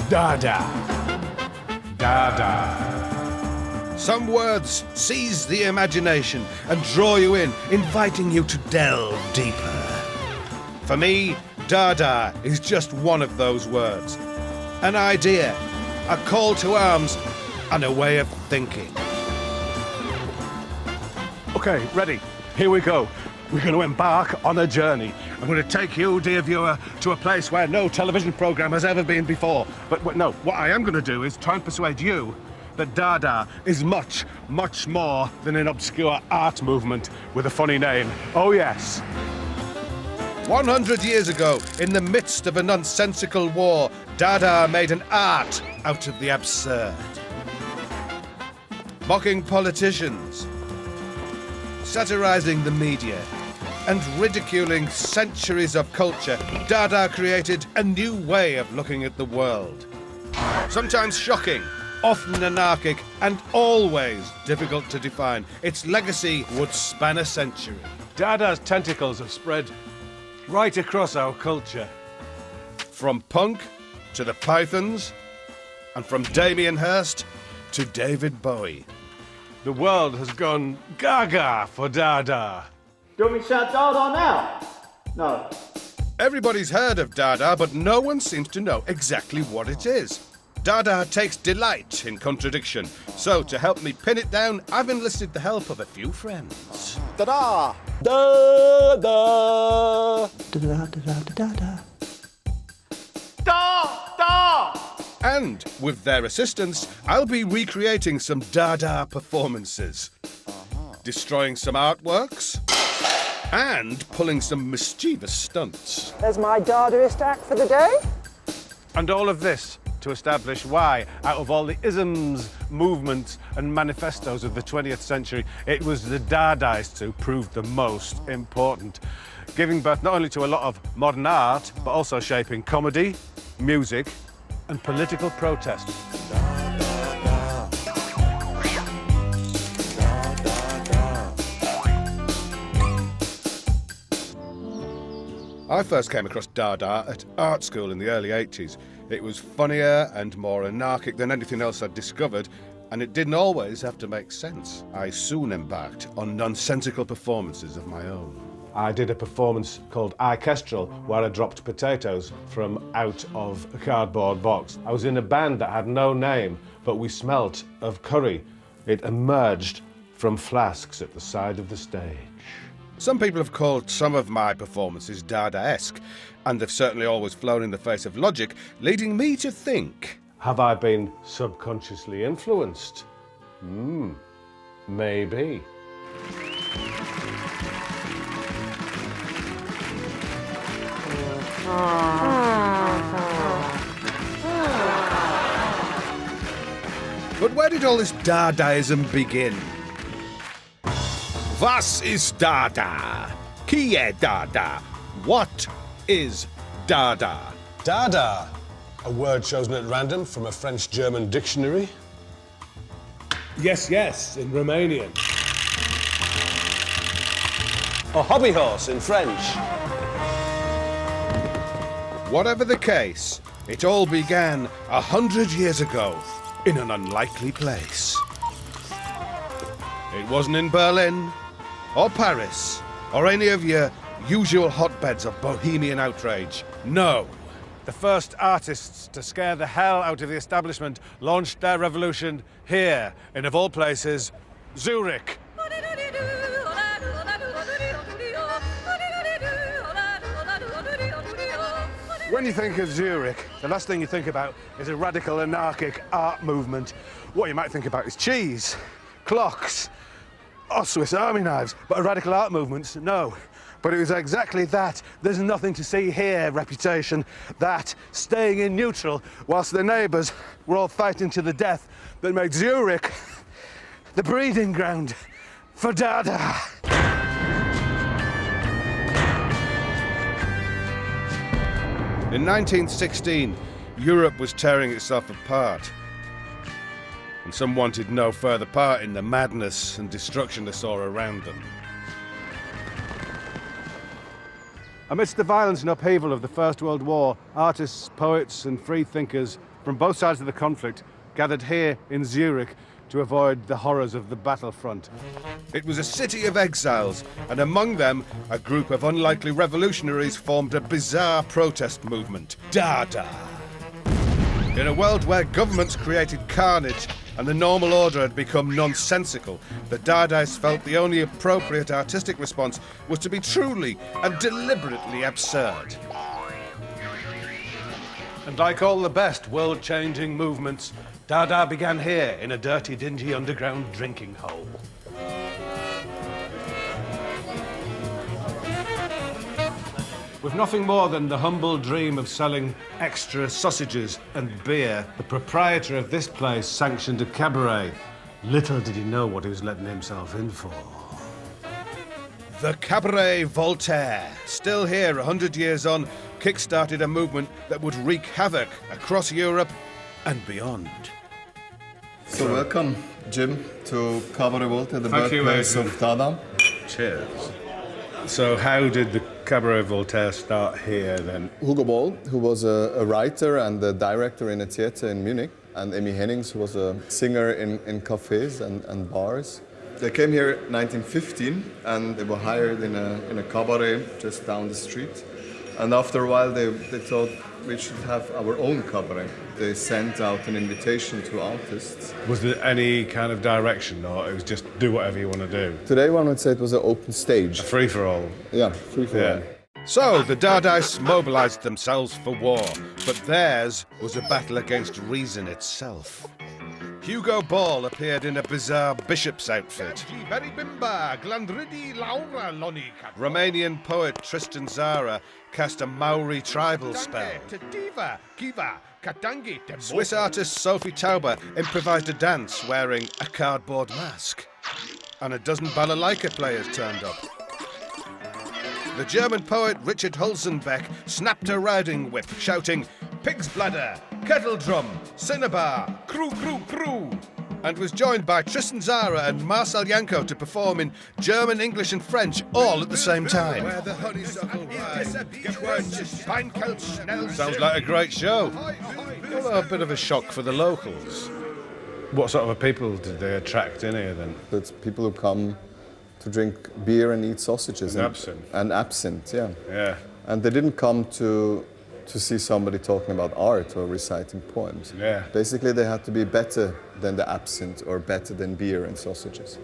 Dada. Dada. Some words seize the imagination and draw you in, inviting you to delve deeper. For me, Dada is just one of those words. An idea, a call to arms, and a way of thinking. Okay, ready. Here we go. We're going to embark on a journey. I'm going to take you, dear viewer, to a place where no television programme has ever been before. But no, what I am going to do is try and persuade you that Dada is much, much more than an obscure art movement with a funny name. Oh, yes. 100 years ago, in the midst of a nonsensical war, Dada made an art out of the absurd. Mocking politicians, satirizing the media, and ridiculing centuries of culture, Dada created a new way of looking at the world. Sometimes shocking, often anarchic, and always difficult to define. Its legacy would span a century. Dada's tentacles have spread right across our culture. From punk to the Pythons, and from Damien Hirst to David Bowie. The world has gone gaga for Dada. Do you want me to shout Dada now? No. Everybody's heard of Dada, but no one seems to know exactly what it is. Dada takes delight in contradiction. So, to help me pin it down, I've enlisted the help of a few friends. Dada! Dada! Da! And, with their assistance, I'll be recreating some Dada performances. Destroying some artworks. And pulling some mischievous stunts. There's my Dadaist act for the day. And all of this to establish why, out of all the isms, movements and manifestos of the 20th century, it was the Dadaists who proved the most important, giving birth not only to a lot of modern art, but also shaping comedy, music and political protest. I first came across Dada at art school in the early 80s. It was funnier and more anarchic than anything else I'd discovered, and it didn't always have to make sense. I soon embarked on nonsensical performances of my own. I did a performance called Orchestral, where I dropped potatoes from out of a cardboard box. I was in a band that had no name, but we smelt of curry. It emerged from flasks at the side of the stage. Some people have called some of my performances Dadaesque, and they've certainly always flown in the face of logic, leading me to think. Have I been subconsciously influenced? Maybe. But where did all this Dadaism begin? Was ist Dada? Qui est Dada? What is Dada? Dada, a word chosen at random from a French-German dictionary. Yes, in Romanian. A hobby horse in French. Whatever the case, it all began 100 years ago in an unlikely place. It wasn't in Berlin, or Paris, or any of your usual hotbeds of bohemian outrage. No. The first artists to scare the hell out of the establishment launched their revolution here, in, of all places, Zurich. When you think of Zurich, the last thing you think about is a radical anarchic art movement. What you might think about is cheese, clocks, or Swiss Army knives, but a radical art movement, no. But it was exactly that, there's nothing to see here reputation, that staying in neutral whilst the neighbours were all fighting to the death, that made Zurich the breeding ground for Dada. In 1916, Europe was tearing itself apart. And some wanted no further part in the madness and destruction they saw around them. Amidst the violence and upheaval of the First World War, artists, poets and free thinkers from both sides of the conflict gathered here in Zurich to avoid the horrors of the battlefront. It was a city of exiles, and among them, a group of unlikely revolutionaries formed a bizarre protest movement, Dada. In a world where governments created carnage and the normal order had become nonsensical, the Dadaists felt the only appropriate artistic response was to be truly and deliberately absurd. And like all the best world-changing movements, Dada began here in a dirty, dingy underground drinking hole. With nothing more than the humble dream of selling extra sausages and beer, the proprietor of this place sanctioned a cabaret. Little did he know what he was letting himself in for. The Cabaret Voltaire, still here 100 years on, kick-started a movement that would wreak havoc across Europe and beyond. So welcome, Jim, to Cabaret Voltaire, the Thank you, birthplace Adrian. of Dada. Cheers. So how did the Cabaret Voltaire start here then? Hugo Ball, who was a writer and a director in a theater in Munich, and Emmy Hennings, who was a singer in cafes and bars. They came here in 1915 and they were hired in a cabaret just down the street. And after a while they thought we should have our own cabaret. They sent out an invitation to artists. Was there any kind of direction, or it was just do whatever you want to do? Today one would say it was an open stage. A free-for-all. Yeah, free for all. So the Dadaists mobilized themselves for war, but theirs was a battle against reason itself. Hugo Ball appeared in a bizarre bishop's outfit. Romanian poet Tristan Zara cast a Maori tribal spell. Swiss artist Sophie Tauber improvised a dance wearing a cardboard mask. And a dozen balalaika players turned up. The German poet Richard Hulsenbeck snapped a riding whip, shouting, "Pig's bladder, kettle drum, cinnabar, crew, crew, crew," and was joined by Tristan Zara and Marcel Janko to perform in German, English and French all at the same time. Sounds like a great show. Although a bit of a shock for the locals. What sort of people did they attract in here then? It's people who come to drink beer and eat sausages. And absinthe. And absinthe, yeah. Yeah. And they didn't come to see somebody talking about art or reciting poems. Yeah. Basically, they had to be better than the absinthe or better than beer and sausages.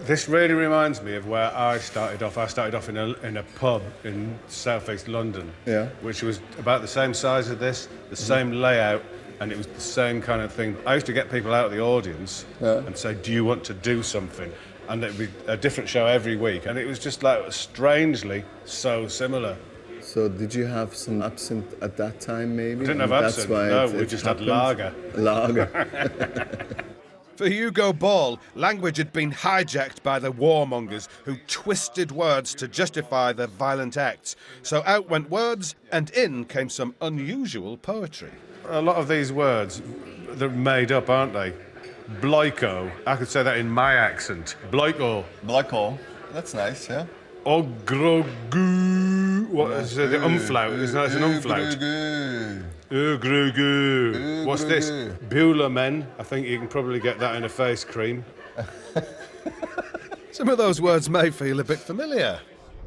This really reminds me of where I started off. I started off in a pub in southeast London, Yeah. which was about the same size as this, the same layout, and it was the same kind of thing. I used to get people out of the audience and say, "Do you want to do something?" And it'd be a different show every week, and it was just like strangely so similar. So did you have some absinthe at that time, maybe? We didn't have And absinthe, that's why no, it we just happened? had lager. Lager. For Hugo Ball, language had been hijacked by the warmongers who twisted words to justify their violent acts. So out went words, and in came some unusual poetry. A lot of these words, they're made up, aren't they? Bloiko. I could say that in my accent. Bloiko. Bloiko. That's nice, yeah. Ogrogu. What is the umflaut? It's an umflaut. Ogrogu. What's this? Beulah men. I think you can probably get that in a face cream. Some of those words may feel a bit familiar.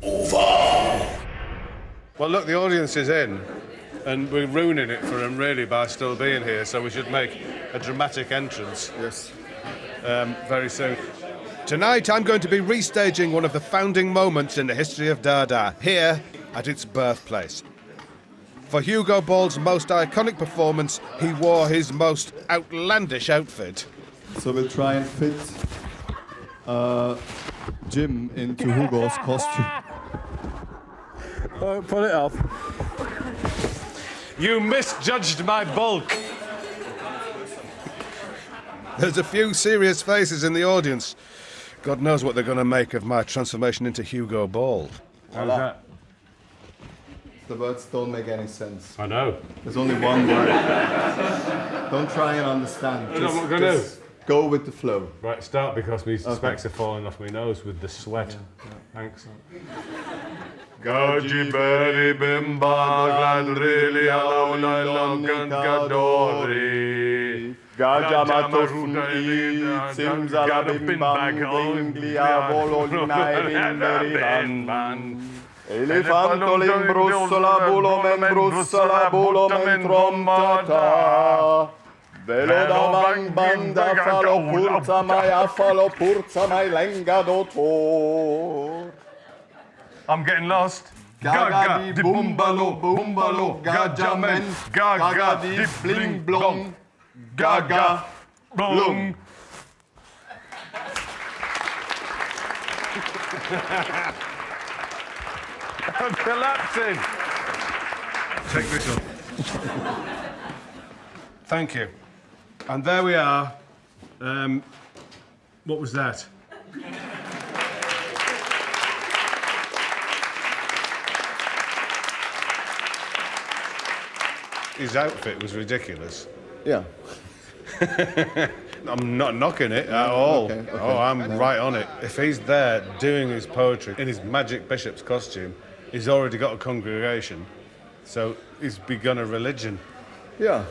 Well, look, the audience is in, and we're ruining it for them really by still being here, so we should make a dramatic entrance. Yes. Very soon. Tonight I'm going to be restaging one of the founding moments in the history of Dada, here at its birthplace. For Hugo Ball's most iconic performance, he wore his most outlandish outfit. So we'll try and fit Jim into Hugo's costume. Pull it off. You misjudged my bulk. There's a few serious faces in the audience. God knows what they're going to make of my transformation into Hugo Ball. How's that? The words don't make any sense. I know. There's only one word. Don't try and understand. know what we're gonna do. Go with the flow. Right, start because my specs are falling off my nose with the sweat. Thanks. Gaji beri bimba gladrili alon gadori. Gajamatofun I simsalabim glia volonai Elefantolim brussola bulomen trompata Veloda banda fallo purza mai lenga dotor I'm getting lost. Gaga di bumbalo, gajamen, gaga di bling blong, gaga blong. I'm collapsing. Take this one. Thank you. And there we are. What was that? His outfit was ridiculous. Yeah. I'm not knocking it at all. Okay. Oh, I'm right on it. If he's there doing his poetry in his magic bishop's costume, he's already got a congregation, so he's begun a religion. Yeah.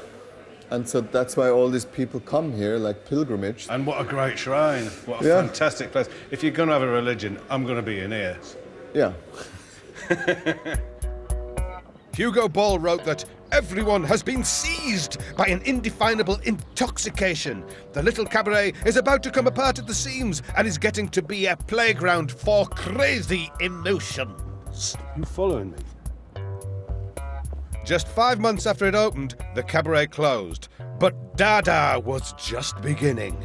And so that's why all these people come here, like pilgrimage. And what a great shrine. What a fantastic place. If you're going to have a religion, I'm going to be in here. Yeah. Hugo Ball wrote that everyone has been seized by an indefinable intoxication. The little cabaret is about to come apart at the seams and is getting to be a playground for crazy emotions. You following me? Just 5 months after it opened, the cabaret closed. But Dada was just beginning.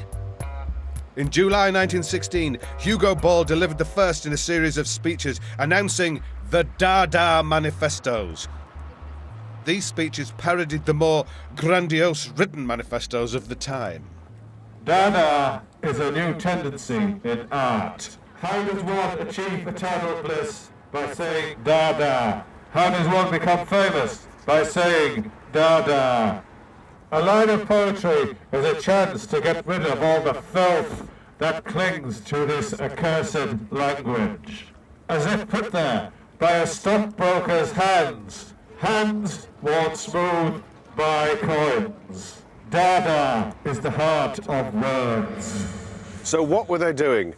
In July 1916, Hugo Ball delivered the first in a series of speeches announcing the Dada manifestos. These speeches parodied the more grandiose written manifestos of the time. Dada is a new tendency in art. How does one achieve eternal bliss? By saying Dada. How does one become famous? By saying Dada. A line of poetry is a chance to get rid of all the filth that clings to this accursed language. As if put there by a stockbroker's hands. Hands worn smooth by coins. Dada is the heart of words. So what were they doing?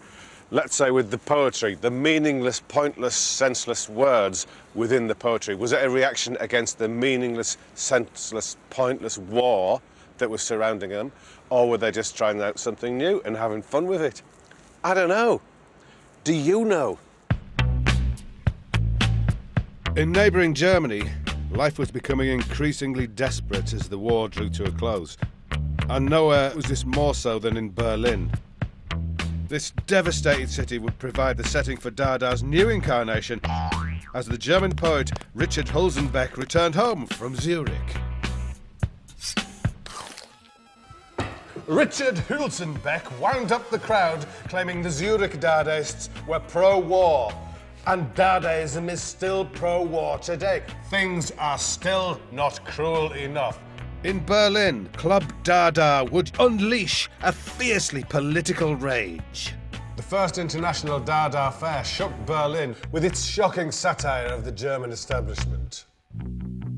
Let's say with the poetry, the meaningless, pointless, senseless words within the poetry. Was it a reaction against the meaningless, senseless, pointless war that was surrounding them? Or were they just trying out something new and having fun with it? I don't know. Do you know? In neighbouring Germany, life was becoming increasingly desperate as the war drew to a close. And nowhere was this more so than in Berlin. This devastated city would provide the setting for Dada's new incarnation as the German poet Richard Hulsenbeck returned home from Zurich. Richard Hulsenbeck wound up the crowd, claiming the Zurich Dadaists were pro-war. And Dadaism is still pro-war today. Things are still not cruel enough. In Berlin, Club Dada would unleash a fiercely political rage. The first international Dada fair shook Berlin with its shocking satire of the German establishment.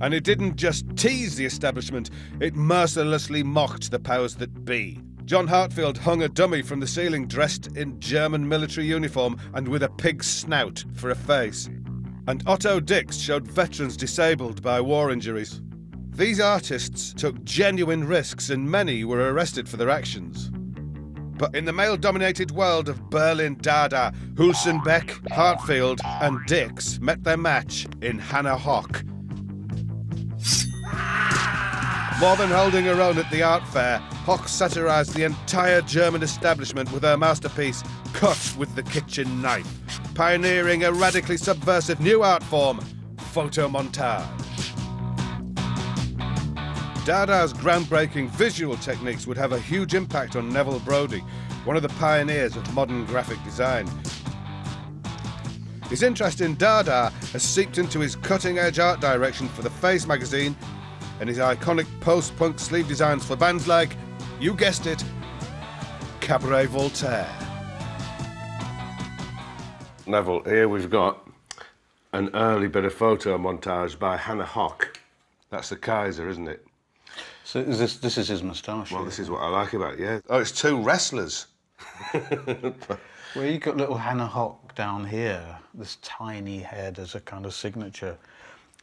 And it didn't just tease the establishment, it mercilessly mocked the powers that be. John Hartfield hung a dummy from the ceiling dressed in German military uniform and with a pig's snout for a face. And Otto Dix showed veterans disabled by war injuries. These artists took genuine risks and many were arrested for their actions. But in the male-dominated world of Berlin Dada, Hulsenbeck, Hartfield and Dix met their match in Hannah Hock. More than holding her own at the art fair, Hock satirised the entire German establishment with her masterpiece, Cut with the Kitchen Knife, pioneering a radically subversive new art form, photomontage. Dada's groundbreaking visual techniques would have a huge impact on Neville Brody, one of the pioneers of modern graphic design. His interest in Dada has seeped into his cutting-edge art direction for the Face magazine and his iconic post-punk sleeve designs for bands like, you guessed it, Cabaret Voltaire. Neville, here we've got an early bit of photo montage by Hannah Hock. That's the Kaiser, isn't it? So this is his moustache. Well, this is what I like about it, yeah. Oh, it's two wrestlers. Well, you got little Hannah Hock down here, this tiny head as a kind of signature.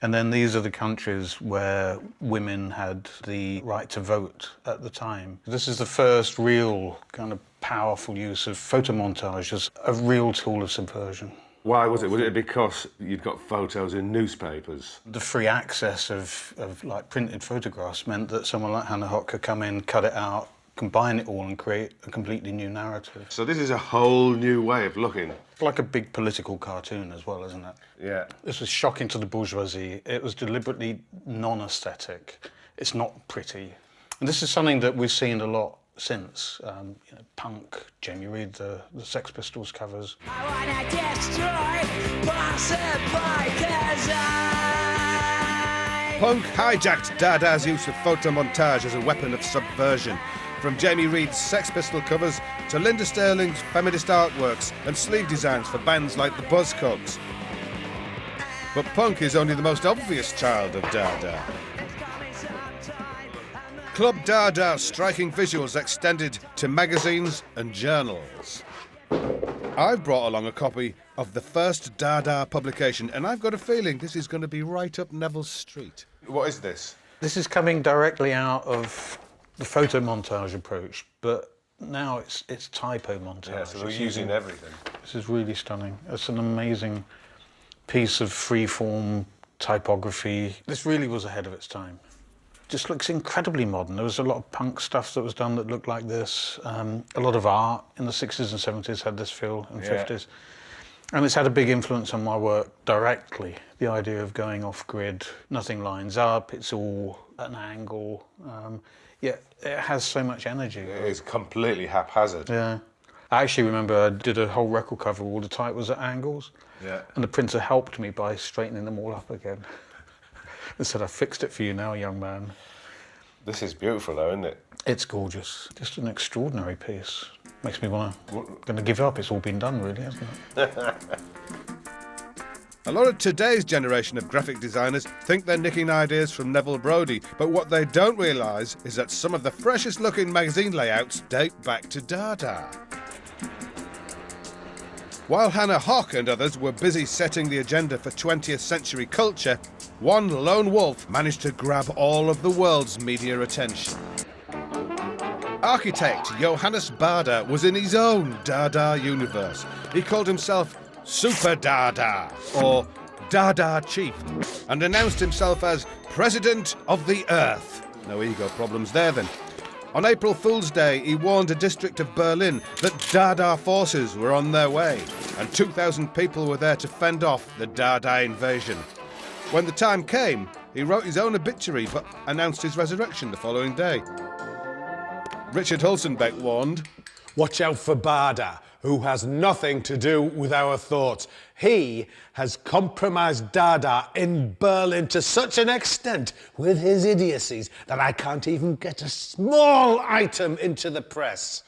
And then these are the countries where women had the right to vote at the time. This is the first real kind of powerful use of photomontage as a real tool of subversion. Why was it? Was it because you'd got photos in newspapers? The free access of like printed photographs meant that someone like Hannah Hock could come in, cut it out, combine it all and create a completely new narrative. So this is a whole new way of looking. It's like a big political cartoon as well, isn't it? Yeah. This was shocking to the bourgeoisie. It was deliberately non-aesthetic. It's not pretty. And this is something that we've seen a lot since. You know, punk, Jamie Reed, the Sex Pistols covers. I wanna destroy possible Punk hijacked Dada's use of photomontage as a weapon of subversion. From Jamie Reed's Sex Pistol covers to Linda Sterling's feminist artworks and sleeve designs for bands like the Buzzcocks. But punk is only the most obvious child of Dada. Club Dada's striking visuals extended to magazines and journals. I've brought along a copy of the first Dada publication, and I've got a feeling this is going to be right up Neville's street. What is this? This is coming directly out of the photomontage approach, but now it's typo montage. Yeah, so we're using everything. This is really stunning. It's an amazing piece of free-form typography. This really was ahead of its time. Just looks incredibly modern. There was a lot of punk stuff that was done that looked like this. A lot of art in the 60s and 70s had this feel, and 50s. And it's had a big influence on my work directly. The idea of going off-grid, nothing lines up, it's all at an angle. Yet it has so much energy. It is completely haphazard. Yeah. I actually remember I did a whole record cover where all the type was at angles. Yeah. And the printer helped me by straightening them all up again. And said, I fixed it for you now, young man. This is beautiful though, isn't it? It's gorgeous. Just an extraordinary piece. Makes me want to give up. It's all been done, really, hasn't it? A lot of today's generation of graphic designers think they're nicking ideas from Neville Brody, but what they don't realise is that some of the freshest looking magazine layouts date back to Dada. While Hannah Hock and others were busy setting the agenda for 20th century culture, one lone wolf managed to grab all of the world's media attention. Architect Johannes Baader was in his own Dada universe. He called himself Super Dada, or Dada Chief, and announced himself as President of the Earth. No ego problems there then. On April Fool's Day, he warned a district of Berlin that Dada forces were on their way, and 2,000 people were there to fend off the Dada invasion. When the time came, he wrote his own obituary but announced his resurrection the following day. Richard Hulsenbeck warned, "Watch out for Baader, who has nothing to do with our thoughts. He has compromised Dada in Berlin to such an extent with his idiocies that I can't even get a small item into the press."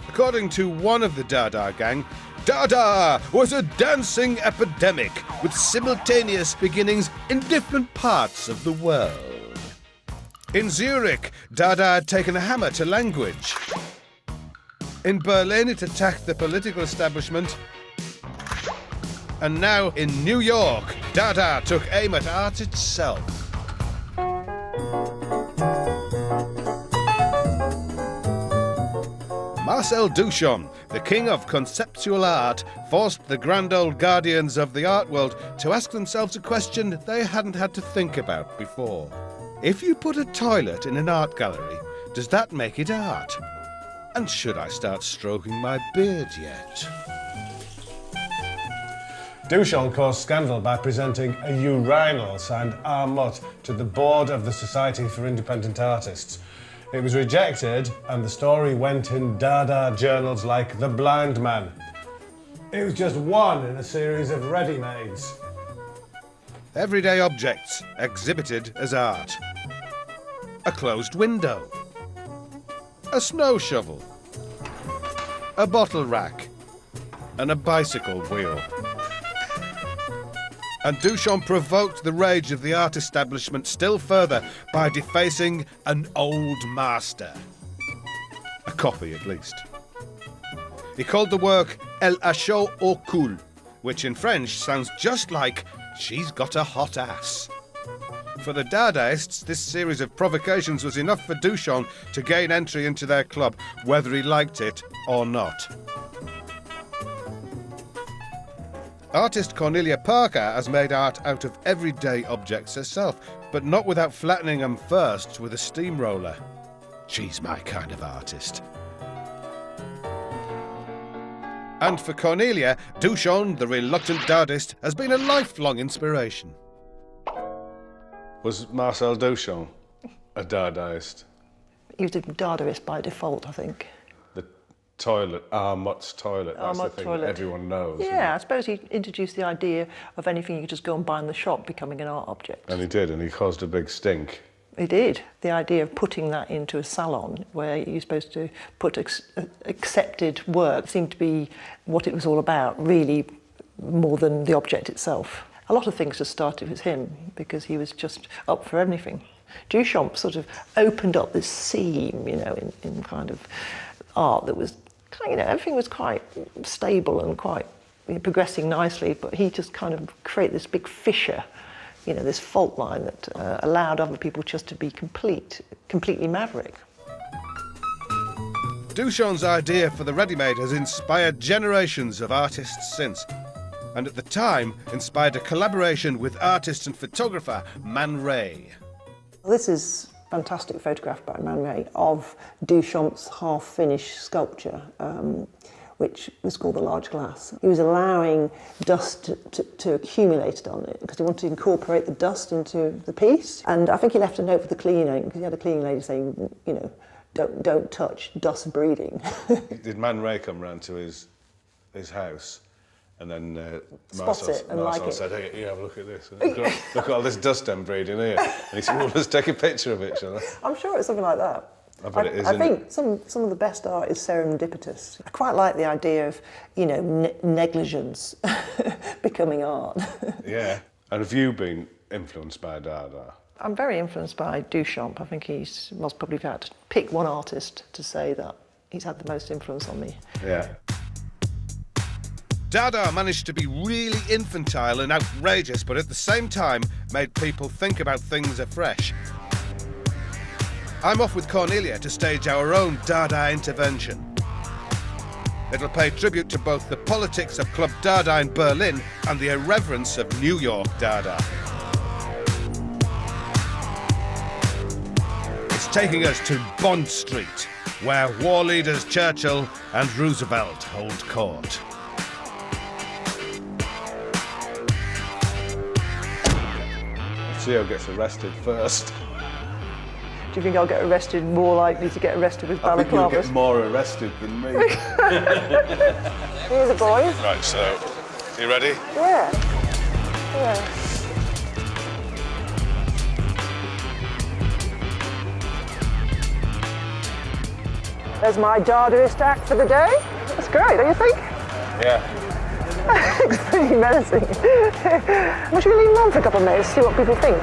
According to one of the Dada gang, Dada was a dancing epidemic with simultaneous beginnings in different parts of the world. In Zurich, Dada had taken a hammer to language. In Berlin, it attacked the political establishment. And now, in New York, Dada took aim at art itself. Marcel Duchamp, the king of conceptual art, forced the grand old guardians of the art world to ask themselves a question they hadn't had to think about before. If you put a toilet in an art gallery, does that make it art? And should I start stroking my beard yet? Duchamp caused scandal by presenting a urinal signed Armot to the board of the Society for Independent Artists. It was rejected, and the story went in Dada journals like The Blind Man. It was just one in a series of ready-mades. Everyday objects exhibited as art. A closed window. A snow shovel. A bottle rack. And a bicycle wheel. And Duchamp provoked the rage of the art establishment still further by defacing an old master. A copy, at least. He called the work Elle a chaud au cul, which in French sounds just like she's got a hot ass. For the Dadaists, this series of provocations was enough for Duchamp to gain entry into their club, whether he liked it or not. Artist Cornelia Parker has made art out of everyday objects herself, but not without flattening them first with a steamroller. She's my kind of artist. And for Cornelia, Duchamp, the reluctant Dadaist, has been a lifelong inspiration. Was Marcel Duchamp a Dadaist? He was a Dadaist by default, I think. The toilet, Armand's toilet, that's the thing that everyone knows. Yeah, I suppose he introduced the idea of anything you could just go and buy in the shop becoming an art object. And he did, and he caused a big stink. He did. The idea of putting that into a salon where you're supposed to put accepted work seemed to be what it was all about, really, more than the object itself. A lot of things just started with him because he was just up for anything. Duchamp sort of opened up this seam, you know, in kind of art that was kind of, you know, everything was quite stable and quite progressing nicely, but he just kind of created this big fissure, you know, this fault line that allowed other people just to be completely maverick. Duchamp's idea for the ready-made has inspired generations of artists since, and at the time inspired a collaboration with artist and photographer Man Ray. This is a fantastic photograph by Man Ray of Duchamp's half-finished sculpture, which was called the large glass. He was allowing dust to accumulate on it because he wanted to incorporate the dust into the piece. And I think he left a note for the cleaner because he had a cleaning lady saying, you know, don't touch dust breeding. Did Man Ray come round to his house? And then Marcel said, hey, you have a look at this. Look at all this dust I'm breeding here. And he said, well, let's take a picture of it, shall I? I'm sure it's something like that. I bet it is, I think some of the best art is serendipitous. I quite like the idea of, you know, negligence becoming art. Yeah. And have you been influenced by Dada? I'm very influenced by Duchamp. I think he's most probably had to pick one artist to say that he's had the most influence on me. Yeah. Dada managed to be really infantile and outrageous, but at the same time made people think about things afresh. I'm off with Cornelia to stage our own Dada intervention. It'll pay tribute to both the politics of Club Dada in Berlin and the irreverence of New York Dada. It's taking us to Bond Street, where war leaders Churchill and Roosevelt hold court. Theo gets arrested first. Do you think I'll get arrested, more likely to get arrested with balaclavas? I think you'll get more arrested than me. Here's the boys. Right, so, you ready? Yeah. Yeah. There's my Dadaist act for the day. That's great, don't you think? Yeah. It's pretty menacing. Well, should we leave them on for a couple of minutes, see what people think?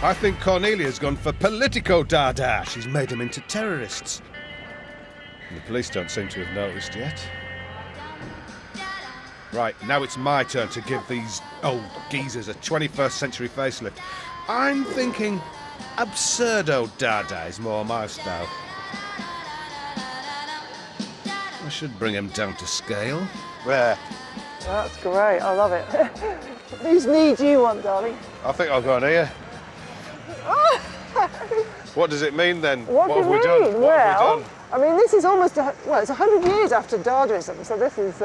I think Cornelia's gone for politico Dada. She's made them into terrorists. And the police don't seem to have noticed yet. Right, now it's my turn to give these old geezers a 21st century facelift. I'm thinking absurdo Dada is more my style. I should bring him down to scale. There. That's great, I love it. Whose knee do you want, darling? I think I'll go on here. What does it mean then? What have do you we mean? done? What have we done? I mean, this is almost, it's 100 years after Dadaism, so this is...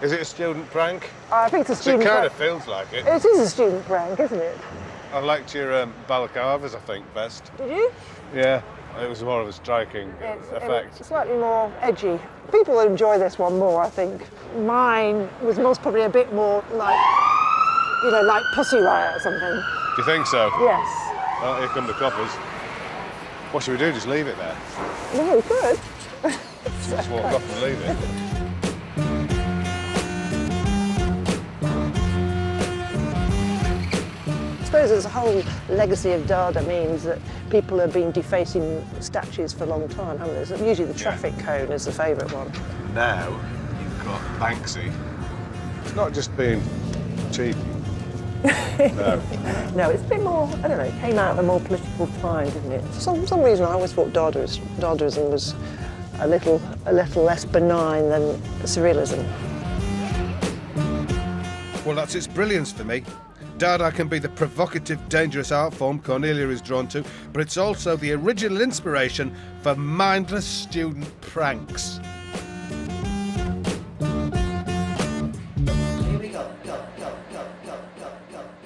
Is it a student prank? I think it's a student It kind prank. of feels like it. It is a student prank, isn't it? I liked your balaclavas, I think, best. Did you? Yeah, it was more of a striking effect. It's slightly more edgy. People will enjoy this one more, I think. Mine was most probably a bit more like, you know, like Pussy Riot or something. Do you think so? Yes. Oh, here come the coppers. What should we do? Just leave it there? No, we could. Just walk off and leave it. suppose there's a whole legacy of Dada means that people have been defacing statues for a long time, haven't they? So usually the traffic cone is the favourite one. Now you've got Banksy. It's not just being cheap. No. No, it's a bit more, I don't know, it came out of a more political time, didn't it? For some reason I always thought Dadaism was a little less benign than surrealism. Well, that's its brilliance for me. Dada can be the provocative, dangerous art form Cornelia is drawn to, but it's also the original inspiration for mindless student pranks.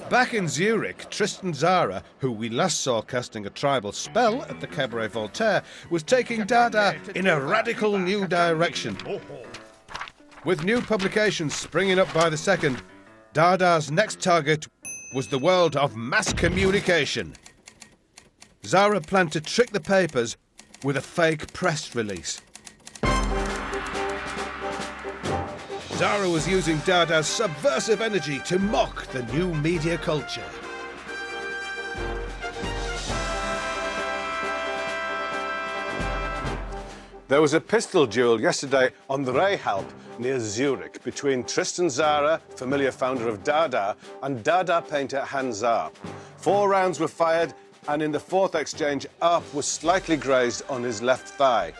Back in Zurich, Tristan Tzara, who we last saw casting a tribal spell at the Cabaret Voltaire, was taking Dada in a radical new direction. With new publications springing up by the second, Dada's next target was the world of mass communication. Tzara planned to trick the papers with a fake press release. Tzara was using Dada's subversive energy to mock the new media culture. There was a pistol duel yesterday on the Rehhalp near Zurich between Tristan Tzara, familiar founder of Dada, and Dada painter Hans Arp. 4 rounds were fired, and in the 4th exchange, Arp was slightly grazed on his left thigh.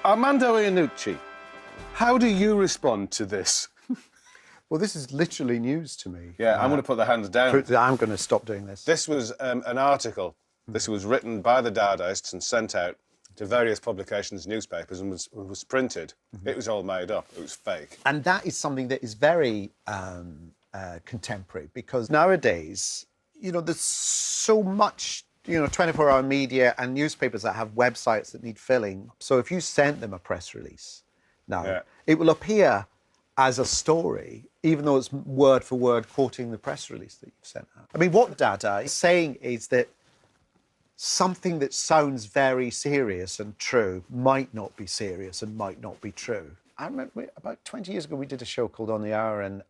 Armando Iannucci, how do you respond to this? Well, this is literally news to me. Yeah, I'm going to put the hands down. I'm going to stop doing this. This was an article. This was written by the Dadaists and sent out to various publications, newspapers, and was printed. It was all made up. It was fake. And that is something that is very contemporary, because nowadays, you know, there's so much, you know, 24-hour media and newspapers that have websites that need filling. So if you sent them a press release now, it will appear as a story, even though it's word for word quoting the press release that you've sent out. I mean, what Dada is saying is that something that sounds very serious and true might not be serious and might not be true. I remember about 20 years ago, we did a show called On the Hour, and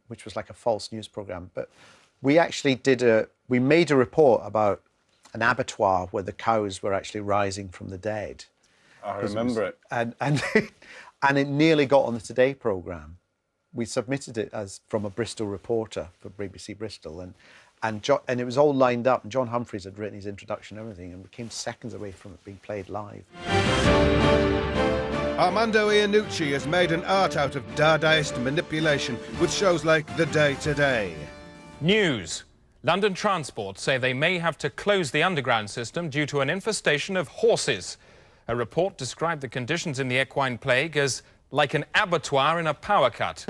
which was like a false news program. But we actually we made a report about an abattoir where the cows were actually rising from the dead. I remember it. And it nearly got on the Today programme. We submitted it as from a Bristol reporter for BBC Bristol, and it was all lined up, and John Humphreys had written his introduction and everything, and we came seconds away from it being played live. Armando Iannucci has made an art out of Dadaist manipulation with shows like The Day Today. News. London Transport say they may have to close the underground system due to an infestation of horses. A report described the conditions in the equine plague as like an abattoir in a power cut.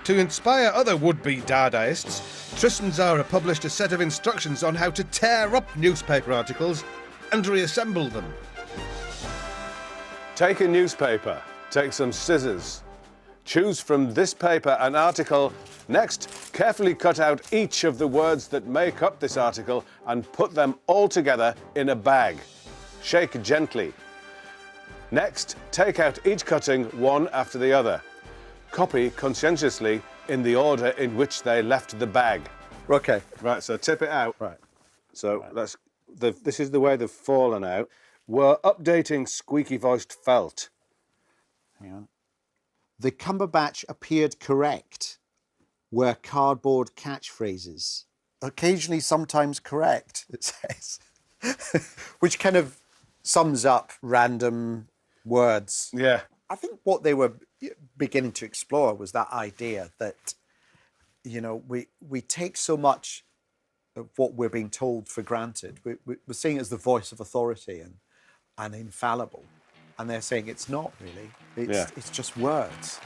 To inspire other would-be Dadaists, Tristan Tzara published a set of instructions on how to tear up newspaper articles and reassemble them. Take a newspaper, take some scissors. Choose from this paper an article. Next, carefully cut out each of the words that make up this article and put them all together in a bag. Shake gently. Next, take out each cutting one after the other. Copy conscientiously in the order in which they left the bag. Okay. Right, so tip it out. Right. So this is the way they've fallen out. We're updating squeaky-voiced felt. Hang on. The Cumberbatch appeared correct were cardboard catchphrases. Occasionally, sometimes correct, it says. Which kind of sums up random words. Yeah. I think what they were beginning to explore was that idea that, you know, we take so much of what we're being told for granted. We're seeing it as the voice of authority and infallible. And they're saying it's not really. It's just words.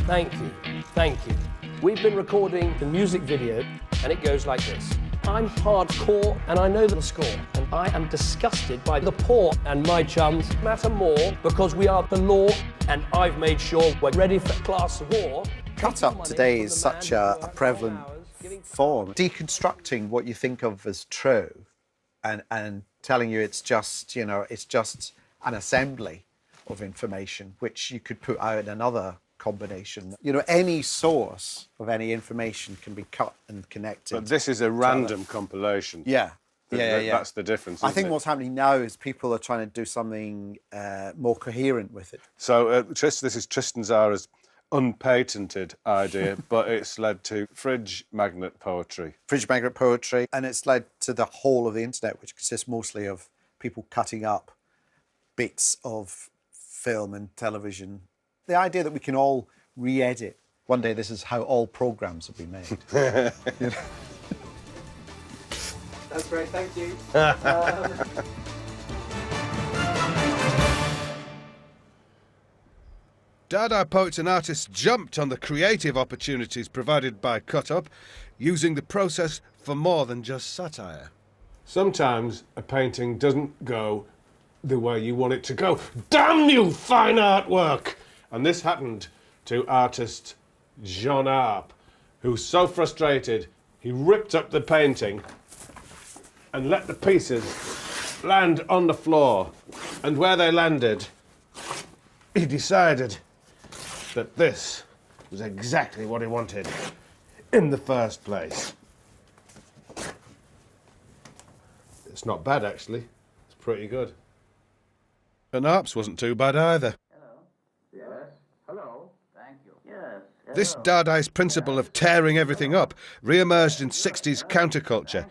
Thank you. Thank you. We've been recording the music video, and it goes like this. I'm hardcore, and I know the score, and I am disgusted by the poor, and my chums matter more because we are the law, and I've made sure we're ready for class war. Cut up today is such a prevalent form. Deconstructing what you think of as true and telling you it's just, you know, it's just an assembly of information which you could put out in another combination. You know, any source of any information can be cut and connected. But this is a random compilation. Yeah. That's the difference. I think isn't it? what's happening now is people are trying to do something more coherent with it. So this is Tristan Zara's unpatented idea, but it's led to fridge magnet poetry. Fridge magnet poetry, and it's led to the whole of the internet, which consists mostly of people cutting up bits of film and television. The idea that we can all re-edit. One day this is how all programmes will be made. You know? That's great, thank you. Dada poets and artists jumped on the creative opportunities provided by cut-up, using the process for more than just satire. Sometimes a painting doesn't go the way you want it to go. Damn you, fine artwork! And this happened to artist Jean Arp, who's so frustrated he ripped up the painting and let the pieces land on the floor. And where they landed, he decided that this was exactly what he wanted in the first place. It's not bad, actually. It's pretty good. And Arp's wasn't too bad either. Yes. Hello. Thank you. Yes. This Dadaist principle of tearing everything up re-emerged in 60s counterculture.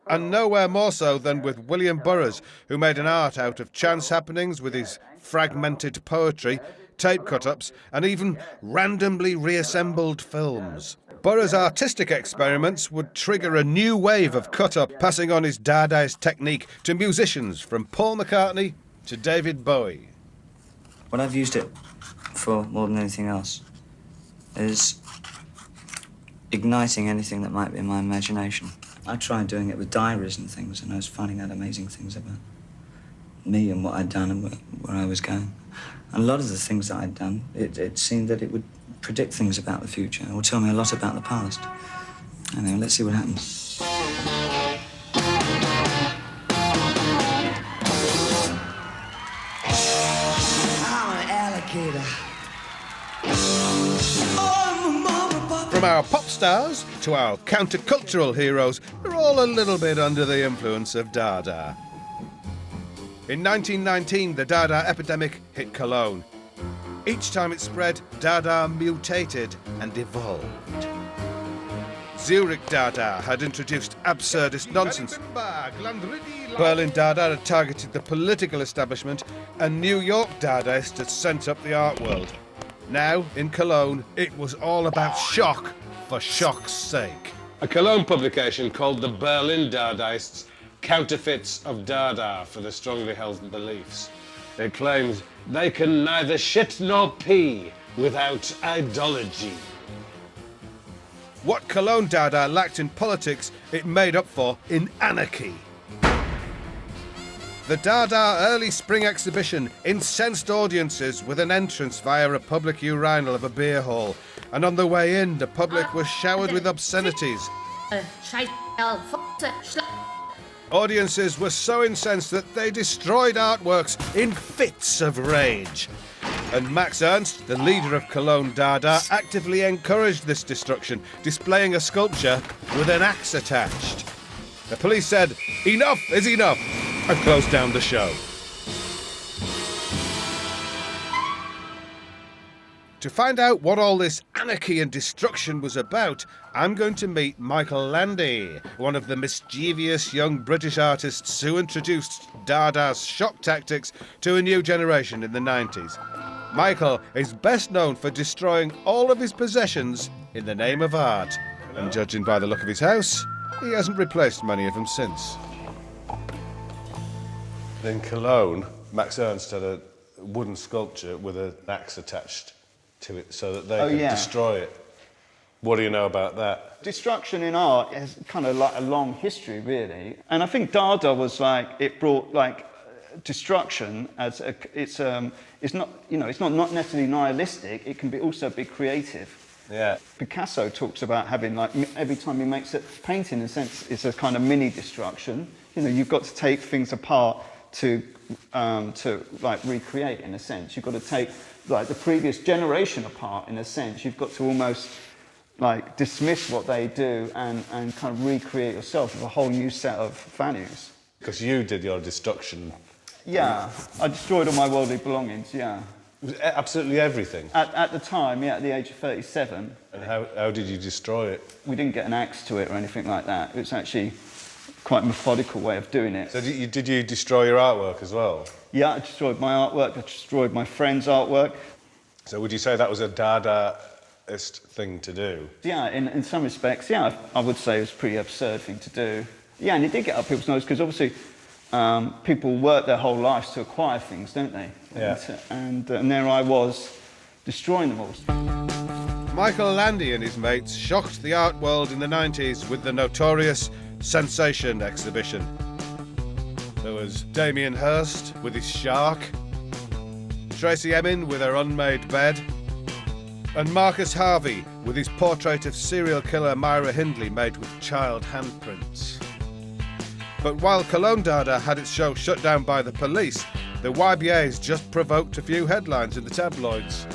And nowhere more so than with William Burroughs, who made an art out of chance happenings with his fragmented poetry, tape cut-ups, and even randomly reassembled films. Burroughs' artistic experiments would trigger a new wave of cut-up, passing on his Dadaist technique to musicians from Paul McCartney to David Bowie. What I've used it for more than anything else is igniting anything that might be in my imagination. I tried doing it with diaries and things, and I was finding out amazing things about me and what I'd done and where I was going. And a lot of the things that I'd done, it seemed that it would predict things about the future or tell me a lot about the past. Anyway, let's see what happens. I'm an alligator. From our pop stars to our countercultural heroes, they're all a little bit under the influence of Dada. In 1919, the Dada epidemic hit Cologne. Each time it spread, Dada mutated and evolved. Zurich Dada had introduced absurdist nonsense. Berlin Dada had targeted the political establishment, and New York Dadaists had sent up the art world. Now, in Cologne, it was all about shock for shock's sake. A Cologne publication called the Berlin Dadaists Counterfeits of Dada for the strongly held beliefs. It claims they can neither shit nor pee without ideology. What Cologne Dada lacked in politics, it made up for in anarchy. The Dada Early Spring Exhibition incensed audiences with an entrance via a public urinal of a beer hall, and on the way in, the public was showered with obscenities. Audiences were so incensed that they destroyed artworks in fits of rage. And Max Ernst, the leader of Cologne Dada, actively encouraged this destruction, displaying a sculpture with an axe attached. The police said, "Enough is enough," and closed down the show. To find out what all this anarchy and destruction was about, I'm going to meet Michael Landy, one of the mischievous young British artists who introduced Dada's shock tactics to a new generation in the 90s. Michael is best known for destroying all of his possessions in the name of art. And judging by the look of his house, he hasn't replaced many of them since. In Cologne, Max Ernst had a wooden sculpture with an axe attached to it so that they could destroy it. What do you know about that? Destruction in art is kind of like a long history, really. And I think Dada was like, it brought like destruction as a, it's not, you know, it's not necessarily nihilistic, it can be also be creative. Yeah. Picasso talks about having like, every time he makes a painting, in a sense, it's a kind of mini destruction. You know, you've got to take things apart to to like recreate in a sense. You've got to take like the previous generation apart in a sense. You've got to almost like dismiss what they do and kind of recreate yourself with a whole new set of values. Because you did your destruction. Yeah, I destroyed all my worldly belongings, yeah. Absolutely everything? At the time, yeah, at the age of 37. And how did you destroy it? We didn't get an axe to it or anything like that. It was actually quite a methodical way of doing it. So did you destroy your artwork as well? Yeah, I destroyed my artwork, I destroyed my friend's artwork. So would you say that was a Dadaist thing to do? Yeah, in some respects, yeah, I would say it was a pretty absurd thing to do. Yeah, and it did get up people's nose because obviously people work their whole lives to acquire things, don't they? Yeah. And there I was, destroying them all. Michael Landy and his mates shocked the art world in the 90s with the notorious Sensation exhibition. There was Damien Hirst with his shark, Tracy Emin with her unmade bed, and Marcus Harvey with his portrait of serial killer Myra Hindley made with child handprints. But while Cologne Dada had its show shut down by the police, the YBAs just provoked a few headlines in the tabloids.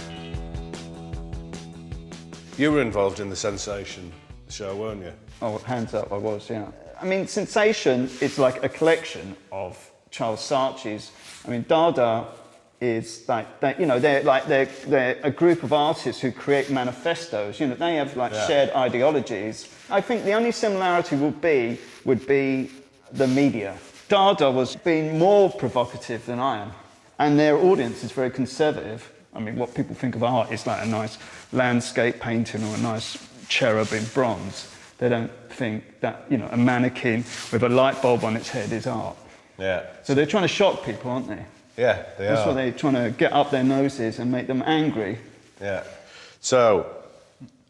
You were involved in the Sensation show, weren't you? Oh, hands up, I was, yeah. I mean, Sensation is like a collection of Charles Saatchi's. I mean, Dada is like, you know, they're a group of artists who create manifestos. You know, they have like shared ideologies. I think the only similarity would be the media. Dada was being more provocative than I am, and their audience is very conservative. I mean, what people think of art is like a nice landscape painting or a nice cherub in bronze. They don't think that, you know, a mannequin with a light bulb on its head is art. Yeah. So they're trying to shock people, aren't they? Yeah, they That's are. why they're trying to get up their noses and make them angry. Yeah. So,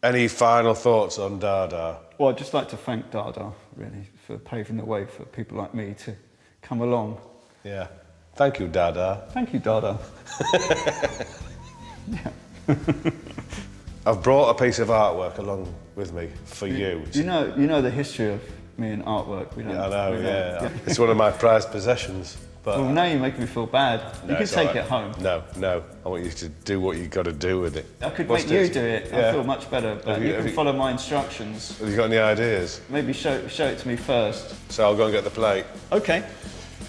any final thoughts on Dada? Well, I'd just like to thank Dada, really, for paving the way for people like me to come along. Yeah. Thank you, Dada. Thank you, Dada. I've brought a piece of artwork along with me for you. You know the history of me and artwork. We don't, Yeah, I know, yeah. It's one of my prized possessions. But well, now you're making me feel bad. No, You can it's take all right. it home. No. I want you to do what you've got to do with it. I could What's make you this? do it. Yeah. I feel much better, but you can follow my instructions. Have you got any ideas? Maybe show it to me first. So I'll go and get the plate. Okay.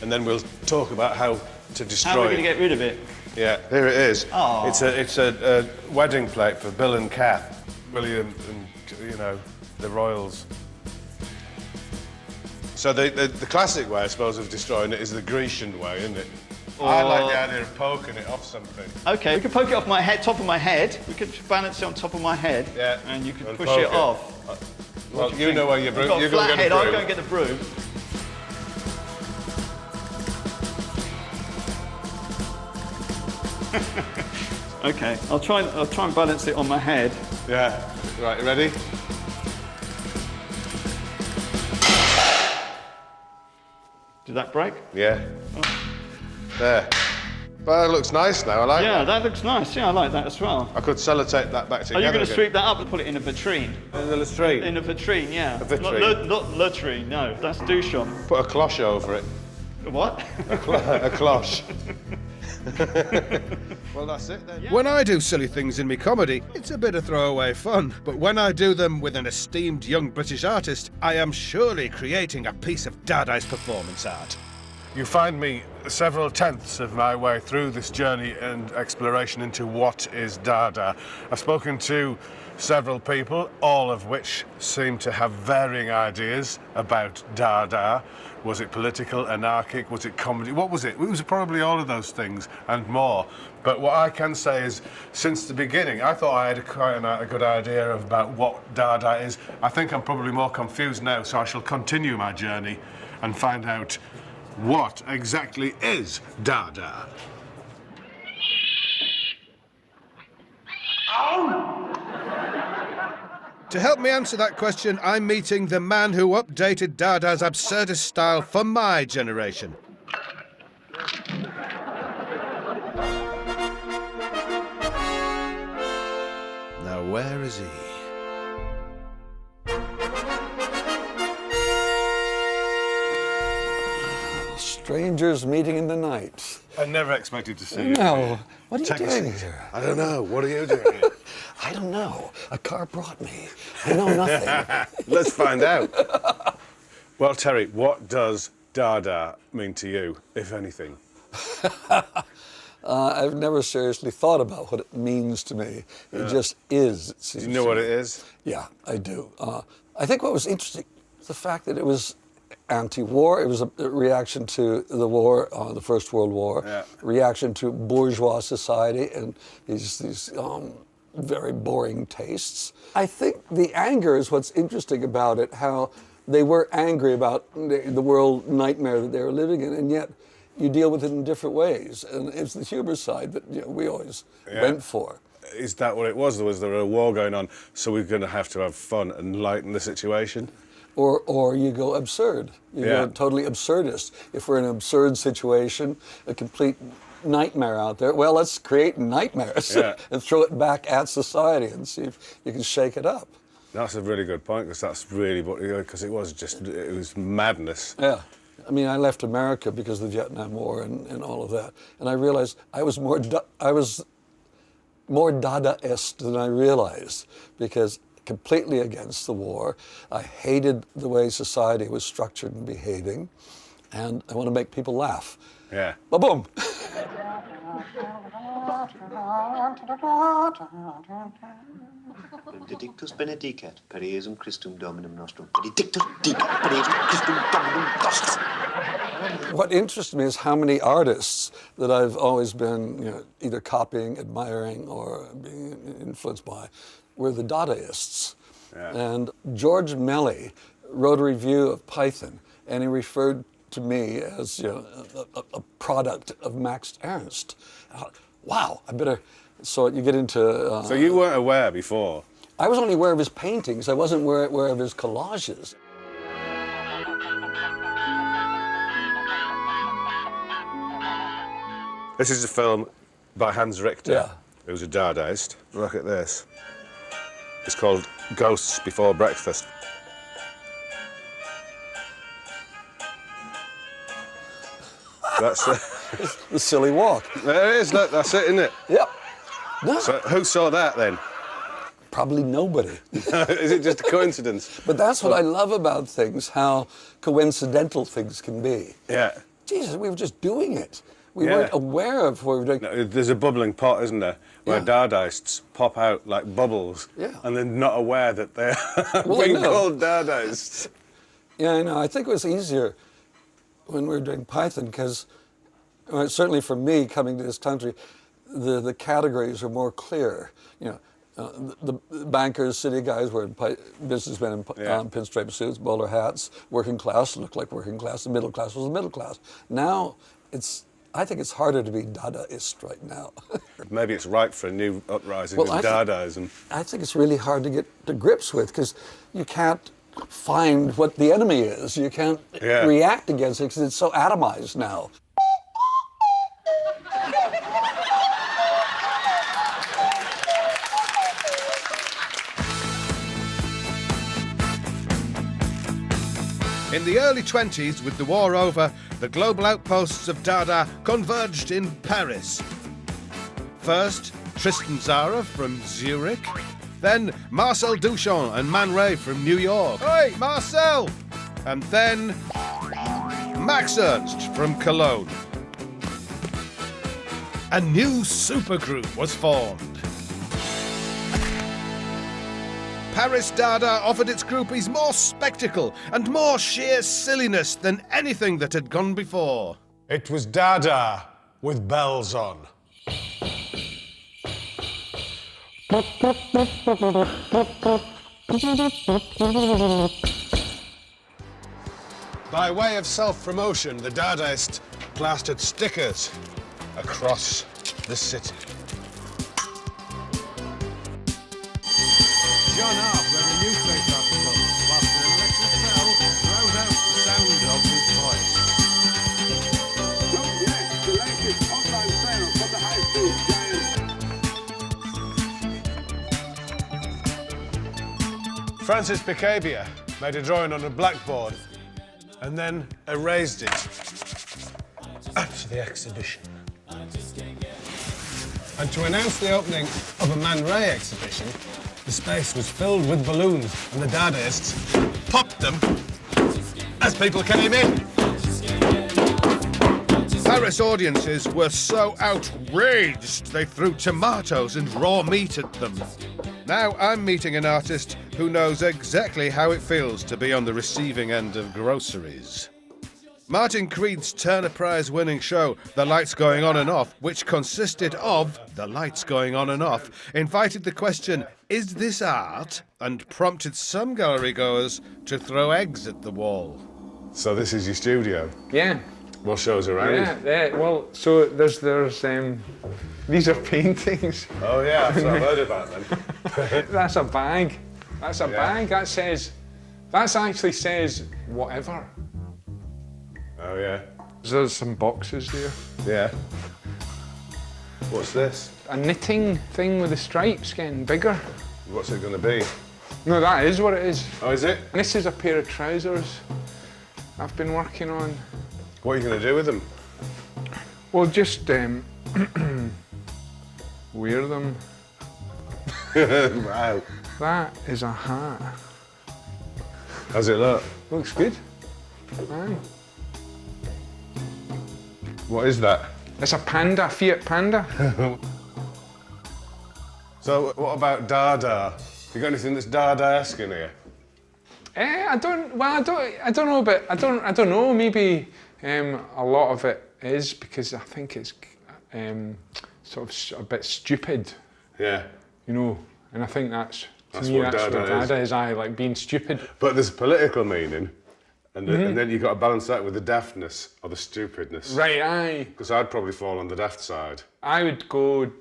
And then we'll talk about how to destroy How are we it. going to get rid of it? Yeah, here it is. Aw. It's a wedding plate for Bill and Kath. William and, you know, the royals. So the classic way, I suppose, of destroying it is the Grecian way, isn't it? I like the idea of poking it off something. Okay, we could poke it off my head, top of my head. We could balance it on top of my head. Yeah. And you could And push poke it it. off. Well, you know where your broom. I've got You a go flat get head. a I'll broom. go and get the broom. Okay, I'll try and balance it on my head. Yeah. Right, you ready? Did that break? Yeah. There. Well, that looks nice now. I like Yeah, that. that looks nice. Yeah, I like that as well. I could sellotape that back Are together. you going to again. sweep that up and put it in a vitrine? In the latrine? In a vitrine, yeah. A vitrine? Not latrine, no. That's douchon. Put a cloche over it. What? A cloche. Well, that's it then. When I do silly things in me comedy, it's a bit of throwaway fun. But when I do them with an esteemed young British artist, I am surely creating a piece of Dadaist performance art. You find me several tenths of my way through this journey and exploration into what is Dada. I've spoken to several people, all of which seem to have varying ideas about Dada. Was it political, anarchic, was it comedy? What was it? It was probably all of those things and more. But what I can say is, since the beginning, I thought I had quite a good idea about what Dada is. I think I'm probably more confused now, so I shall continue my journey and find out what exactly is Dada. To help me answer that question, I'm meeting the man who updated Dada's absurdist style for my generation. Now, where is he? Strangers meeting in the night. I never expected to see you. No. What are you Take a doing seat. here? I don't know. What are you doing here? I don't know. A car brought me. I know nothing. Let's find out. Well, Terry, what does Dada mean to you, if anything? I've never seriously thought about what it means to me. It just is. It seems Do you know to what me. it is? Yeah, I do. I think what was interesting was the fact that it was anti-war. It was a reaction to the war, the First World War, reaction to bourgeois society and these very boring tastes. I think the anger is what's interesting about it, how they were angry about the world nightmare that they were living in, and yet you deal with it in different ways. And it's the humor side that we always went for. Is that what it was? Was there a war going on, so we're going to have fun and lighten the situation? Or you go absurd. You go totally absurdist. If we're in an absurd situation, a complete nightmare out there, well, let's create nightmares and throw it back at society and see if you can shake it up. That's a really good point, because that's really what, because it was madness. Yeah. I mean, I left America because of the Vietnam War and all of that. And I realized I was more Dadaist than I realized, because completely against the war. I hated the way society was structured and behaving, and I want to make people laugh. Yeah. Ba-boom! Benedictus benedicat, per Iesum Christum Dominum nostrum. Benedictus dicat, per Iesum Christum Dominum nostrum. What interests me is how many artists that I've always been either copying, admiring, or being influenced by were the Dadaists. Yeah. And George Melly wrote a review of Python, and he referred to me as a product of Max Ernst. Wow, I better... So you get into... so you weren't aware before? I was only aware of his paintings. I wasn't aware of his collages. This is a film by Hans Richter, Yeah. who was a Dadaist. Look at this. It's called Ghosts Before Breakfast. That's the silly walk. There it is, look, that's it, isn't it? Yep. No. So who saw that then? Probably nobody. Is it just a coincidence? But that's what I love about things, how coincidental things can be. Yeah. Jesus, we were just doing it. We weren't aware of what we were doing. No, there's a bubbling pot, isn't there, where Dadaists pop out like bubbles, and they're not aware that they're being called Dadaists. Yeah, I know. I think it was easier when we were doing Python, because certainly for me, coming to this country, the categories are more clear. The bankers, city guys were businessmen in pinstripe suits, bowler hats. Working class looked like working class. The middle class was the middle class. Now, I think it's harder to be Dadaist right now. Maybe it's ripe for a new uprising of Dadaism. I think it's really hard to get to grips with, because you can't find what the enemy is. You can't react against it because it's so atomized now. In the early 20s, with the war over, the global outposts of Dada converged in Paris. First, Tristan Tzara from Zurich, then Marcel Duchamp and Man Ray from New York. Hey, Marcel! And then Max Ernst from Cologne. A new supergroup was formed. Paris Dada offered its groupies more spectacle and more sheer silliness than anything that had gone before. It was Dada with bells on. By way of self-promotion, the Dadaists plastered stickers across the city. John Arp read a newspaper article whilst an electric bell rose out the sound of his voice. Don't yet, the latest online sale from the high school giant. Francis Picabia made a drawing on a blackboard and then erased it. at the exhibition. And to announce the opening of a Man Ray exhibition, the space was filled with balloons and the Dadaists popped them as people came in. Paris audiences were so outraged they threw tomatoes and raw meat at them. Now I'm meeting an artist who knows exactly how it feels to be on the receiving end of groceries. Martin Creed's Turner Prize winning show, The Lights Going On and Off, which consisted of The Lights Going On and Off, invited the question, is this art? And prompted some gallery goers to throw eggs at the wall. So this is your studio? Yeah. What shows around? Yeah, well, so there's these are paintings. Oh yeah, that's what I've heard about them. That's a bag. That's a bag. That actually says whatever. Oh yeah. There's some boxes there. Yeah. What's this? A knitting thing with the stripes getting bigger. What's it going to be? No, that is what it is. Oh, is it? This is a pair of trousers I've been working on. What are you going to do with them? Well, just wear them. Wow. That is a hat. How's it look? Looks good. Aye. What is that? It's a panda, Fiat Panda. So what about Dada? You got anything that's Dadaesque in here? I don't know, but I don't know. Maybe a lot of it is because I think it's sort of a bit stupid. Yeah. You know, and I think that's That's to me, what that's Dada what Dada is. I like being stupid. But there's political meaning, and then you've got to balance that with the daftness or the stupidness. Right, aye. Because I'd probably fall on the daft side. I would go.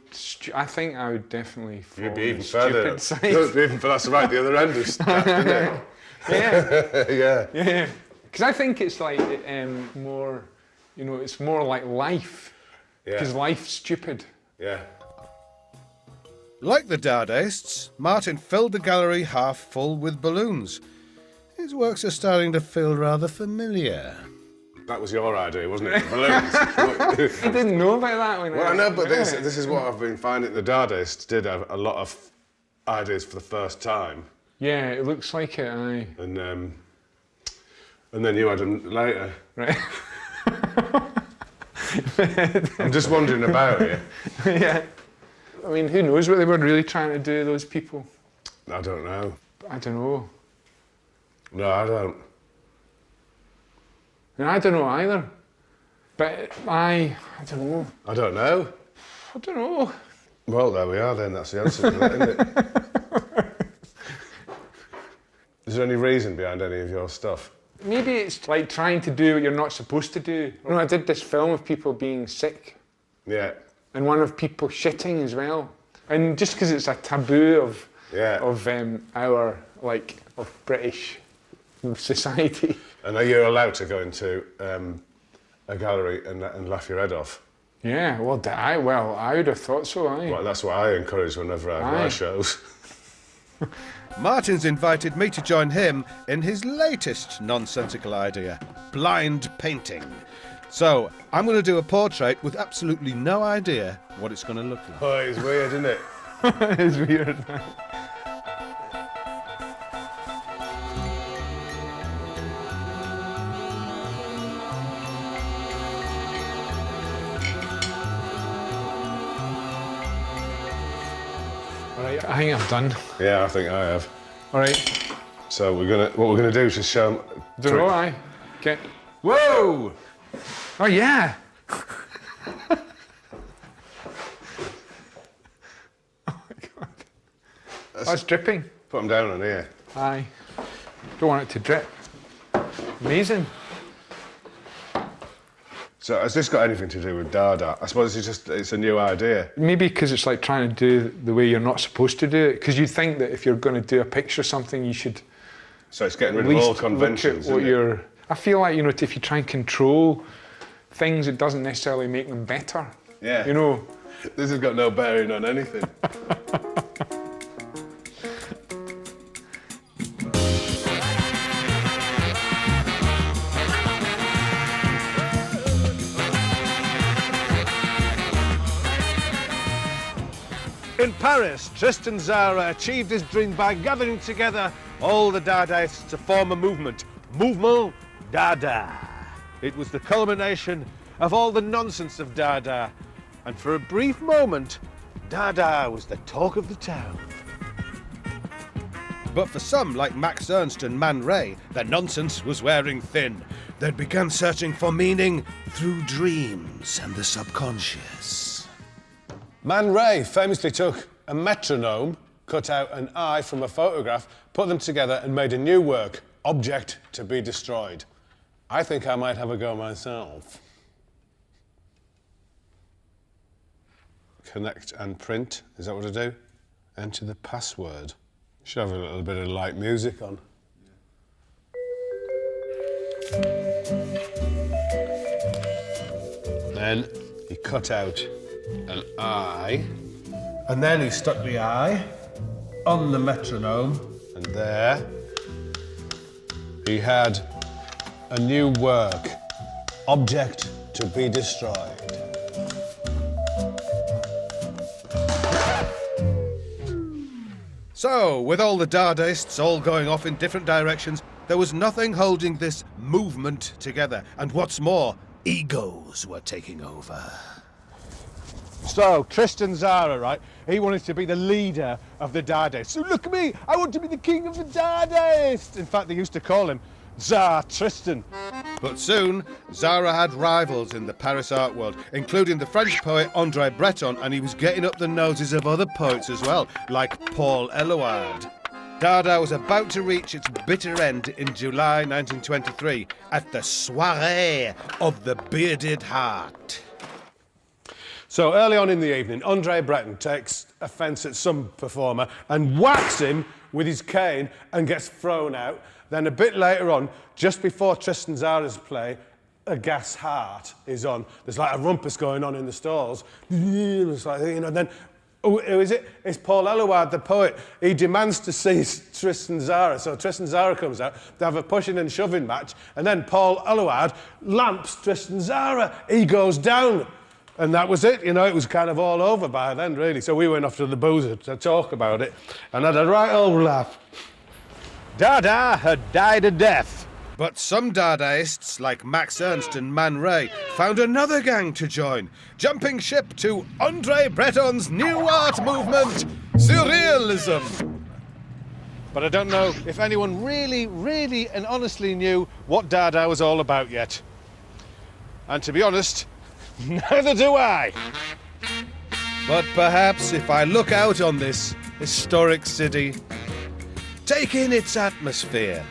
I think I would definitely fall You'd be on even the further. stupid side. That's right. The other end is daft, isn't it? Yeah. Yeah. Because I think it's like more, you know, it's more like life. Because life's stupid. Yeah. Like the Dadaists, Martin filled the gallery half full with balloons. His works are starting to feel rather familiar. That was your idea, wasn't it? The balloons. I didn't know about that one. Well, I know, but this is what I've been finding. The Dadaists did have a lot of ideas for the first time. Yeah, it looks like it, aye. And then you had them later. Right. I'm just wondering about it. Yeah. I mean, who knows what they were really trying to do, those people? I don't know. I don't know. No, I don't. And I don't know either. But I don't know. I don't know. I don't know. Well, there we are then. That's the answer to that, isn't it? Is there any reason behind any of your stuff? Maybe it's like trying to do what you're not supposed to do. You know, I did this film of people being sick. Yeah. And one of people shitting as well. And just because it's a taboo of our, like, of British society. And are you allowed to go into a gallery and laugh your head off? Yeah, well, I would have thought so, aye. Well, that's what I encourage whenever I have my shows. Martin's invited me to join him in his latest nonsensical idea, blind painting. So, I'm going to do a portrait with absolutely no idea what it's going to look like. Oh, it's weird, isn't it? It's weird. All right, I think I'm done. Yeah, I think I have. All right. So what we're gonna do is just show them. Don't know, aye. Okay. Whoa! Oh yeah. Oh my God. That's dripping. Put them down on here. Aye. Don't want it to drip. Amazing. So has this got anything to do with Dada? I suppose it's a new idea. Maybe because it's like trying to do the way you're not supposed to do it. Because you think that if you're going to do a picture of something, you should. So it's getting rid of all conventions. Look at what you're. I feel like, you know, if you try and control things, it doesn't necessarily make them better. Yeah. You know. This has got no bearing on anything. in Paris, Tristan Tzara achieved his dream by gathering together all the Dadaists to form a movement, Mouvement Dada. It was the culmination of all the nonsense of Dada, and for a brief moment, Dada was the talk of the town. But for some, like Max Ernst and Man Ray, their nonsense was wearing thin. They'd begun searching for meaning through dreams and the subconscious. Man Ray famously took a metronome, cut out an eye from a photograph, put them together and made a new work, Object to be Destroyed. I think I might have a go myself. Connect and print, is that what I do? Enter the password. Should have a little bit of light music on. Then he cut out an eye, and then he stuck the eye on the metronome, and there he had a new work, Object to be Destroyed. So, with all the Dadaists all going off in different directions, there was nothing holding this movement together. And what's more, egos were taking over. So, Tristan Tzara, right, he wanted to be the leader of the Dadaists. So look at me, I want to be the king of the Dadaists. In fact, they used to call him Tsar Tristan. But soon, Tzara had rivals in the Paris art world, including the French poet André Breton, and he was getting up the noses of other poets as well, like Paul Eluard. Dada was about to reach its bitter end in July 1923 at the Soirée of the Bearded Heart. So early on in the evening, André Breton takes offence at some performer and whacks him with his cane and gets thrown out. Then a bit later on, just before Tristan Tzara's play, A Gas Heart is on. There's like a rumpus going on in the stalls. It's like, you know, then, who is it? It's Paul Eluard, the poet. He demands to see Tristan Tzara. So Tristan Tzara comes out, they have a pushing and shoving match, and then Paul Eluard lamps Tristan Tzara. He goes down. And that was it, you know, it was kind of all over by then, really. So we went off to the boozer to talk about it, and had a right old laugh. Dada had died a death. But some Dadaists, like Max Ernst and Man Ray, found another gang to join, jumping ship to André Breton's new art movement, Surrealism. But I don't know if anyone really and honestly knew what Dada was all about yet. And to be honest, neither do I. But perhaps if I look out on this historic city, take in its atmosphere,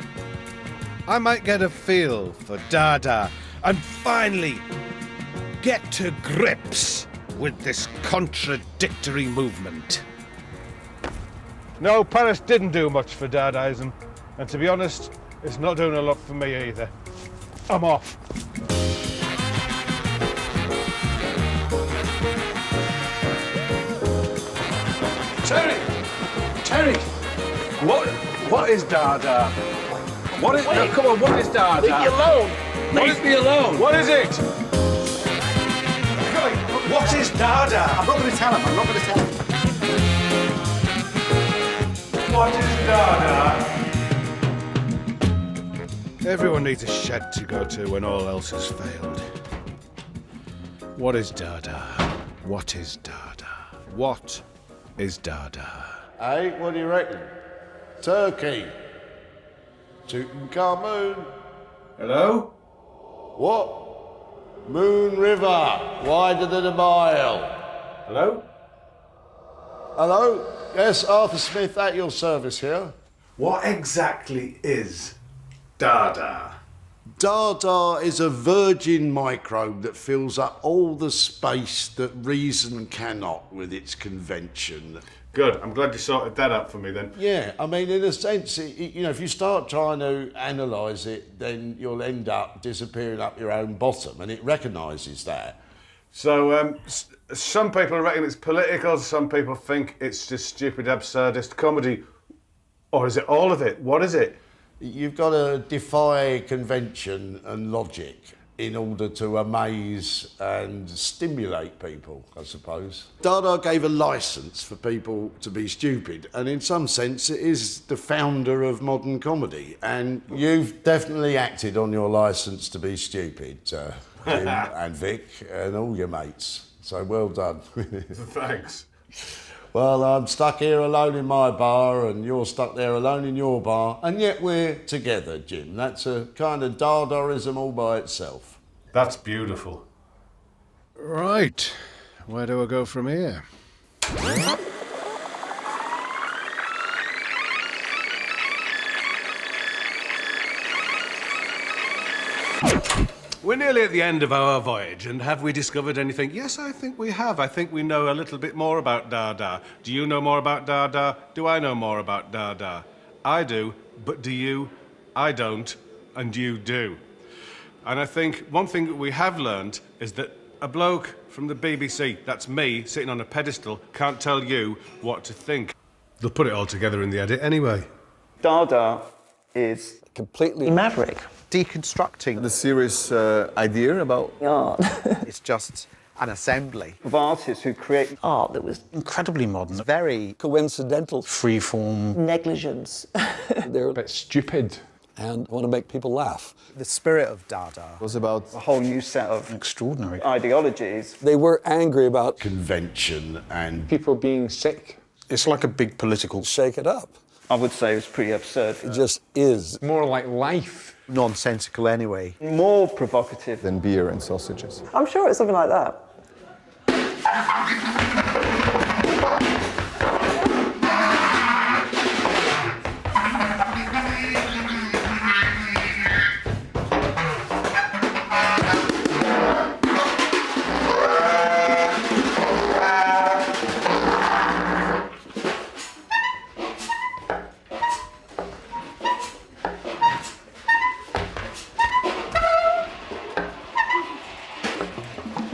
I might get a feel for Dada and finally get to grips with this contradictory movement. No, Paris didn't do much for Dadaism, and to be honest, it's not doing a lot for me either. I'm off. Terry, what is Dada? What is? No, come on, what is Dada? Leave me alone. Leave me alone. What is it? What is Dada? I'm not going to tell him. I'm not going to tell him. What is Dada? Everyone needs a shed to go to when all else has failed. What is Dada? What is Dada? What is Dada? Hey, what do you reckon? Turkey. Tutankhamun. Hello? What? Moon River, wider than a mile. Hello? Hello? Yes, Arthur Smith at your service here. What exactly is Dada? Dada is a virgin microbe that fills up all the space that reason cannot with its convention. Good, I'm glad you sorted that out for me then. Yeah, I mean, in a sense, you know, if you start trying to analyse it, then you'll end up disappearing up your own bottom, and it recognises that. So, some people reckon it's political, some people think it's just stupid, absurdist comedy. Or is it all of it? What is it? You've got to defy convention and logic. in order to amaze and stimulate people, I suppose. Dada gave a licence for people to be stupid, and in some sense it is the founder of modern comedy, and you've definitely acted on your licence to be stupid, Jim and Vic and all your mates, so well done. Thanks. Well, I'm stuck here alone in my bar and you're stuck there alone in your bar, and yet we're together, Jim. That's a kind of Dadaism all by itself. That's beautiful. Right. Where do I go from here? We're nearly at the end of our voyage, and have we discovered anything? Yes, I think we have. I think we know a little bit more about Dada. Do you know more about Dada? Do I know more about Dada? I do, but do you? I don't, and you do. And I think one thing that we have learned is that a bloke from the BBC, that's me, sitting on a pedestal, can't tell you what to think. They'll put it all together in the edit anyway. Dada is completely maverick. Deconstructing the serious idea about art. It's just an assembly of artists who create art that was incredibly modern. Very coincidental. Freeform. Negligence. They're a bit stupid. And want to make people laugh. The spirit of Dada was about a whole new set of extraordinary ideologies. They were angry about convention and people being sick. It's like a big political shake it up. I would say it was pretty absurd. It just is. More like life. Nonsensical anyway. More provocative than beer and sausages. I'm sure it's something like that.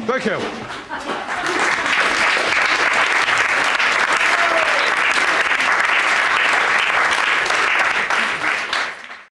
Thank you.